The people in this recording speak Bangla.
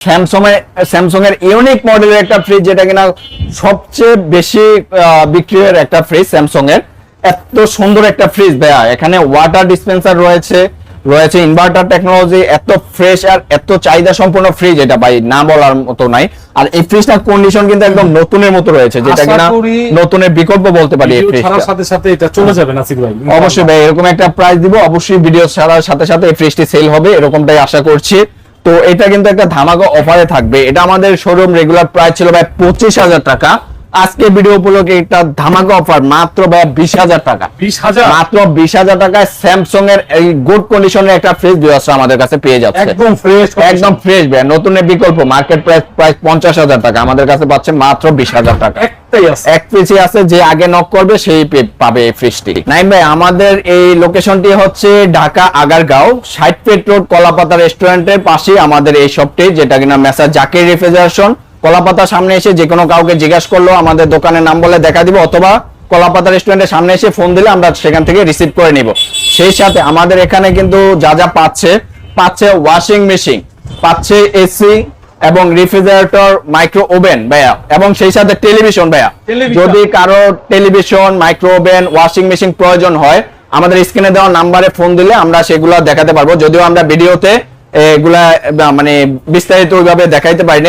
স্যামসাং এর ইউনিক মডেলের একটা ফ্রিজ, যেটা কিনা সবচেয়ে বেশি বিক্রির একটা ফ্রিজ স্যামসাং এর। এত সুন্দর একটা ফ্রিজ ভাইয়া, এখানে ওয়াটার ডিসপেন্সার রয়েছে ইনভার্টার টেকনোলজি, এত ফ্রেশ আর এত চাহিদা সম্পন্ন ফ্রিজ, এটা ভাই না বলার মতো নাই। আর এই ফ্রিজটার কন্ডিশন কিন্তু একদম নতুনের মতো রয়েছে, যেটা কিনা নতুনের বিকল্প বলতে পারি। এই ফ্রিজটার সাথে সাথে এটা চলে যাবে নাসির ভাই, অবশ্যই ভাই এরকম একটা প্রাইস দিব, অবশ্যই ভিডিও ছাড়ার সাথে সাথে এই ফ্রিজটি সেল হবে, এরকমটাই আশা করছি। তো এটা কিন্তু একটা ধামাকা অফারে থাকবে। এটা আমাদের শোরুম রেগুলার প্রাইস ছিল ভাই 25,000 টাকা, আজকে ভিডিও উপলক্ষে একটা ধামাকা অফার মাত্র ভাই 20,000 টাকা। 20,000 মাত্র 20,000 টাকায় স্যামসাং এর এই গুড কন্ডিশনের একটা ফ্রিজ আমাদের কাছে পেয়ে যাচ্ছে, একদম ফ্রেশ ভাই। নতুনের বিকল্প মার্কেট প্রাইস 50,000 টাকা, আমাদের কাছে পাচ্ছে মাত্র 20,000 টাকা। এক পিসি আছে, যে আগে নক করবে সেই পাবে এই ফ্রিজটি। নাইম ভাই, আমাদের এই লোকেশনটি হচ্ছে ঢাকা আগারগাঁও 60 ফিট রোড কলাপাতা রেস্টুরেন্টের পাশে আমাদের এই শপটি, যেটা কিনা মেসার জাকির রেফ্রিজারেশন। কলাপাতার সামনে এসে যে কোনো কাউকে জিজ্ঞাসা করলো আমাদের দোকানের নাম বলে দেখা দিব, অথবা কলাপাতা রেস্টুরেন্টের সামনে এসে ফোন দিলে আমরা সেখান থেকে রিসিভ করে নিব। সেই সাথে আমাদের এখানে কিন্তু যা যা পাচ্ছে ওয়াশিং মেশিন, পাচ্ছে এসি এবং রেফ্রিজারেটর, মাইক্রো ওভেন ভাইয়া, এবং সেই সাথে টেলিভিশন ভাইয়া। যদি কারো television, micro oven, washing machine প্রয়োজন হয়, আমাদের স্ক্রিনে দেওয়া নাম্বারে ফোন দিলে আমরা সেগুলো দেখাতে পারবো। যদিও আমরা ভিডিওতে এগুলা মানে বিস্তারিত ওইভাবে দেখাইতে পারি না,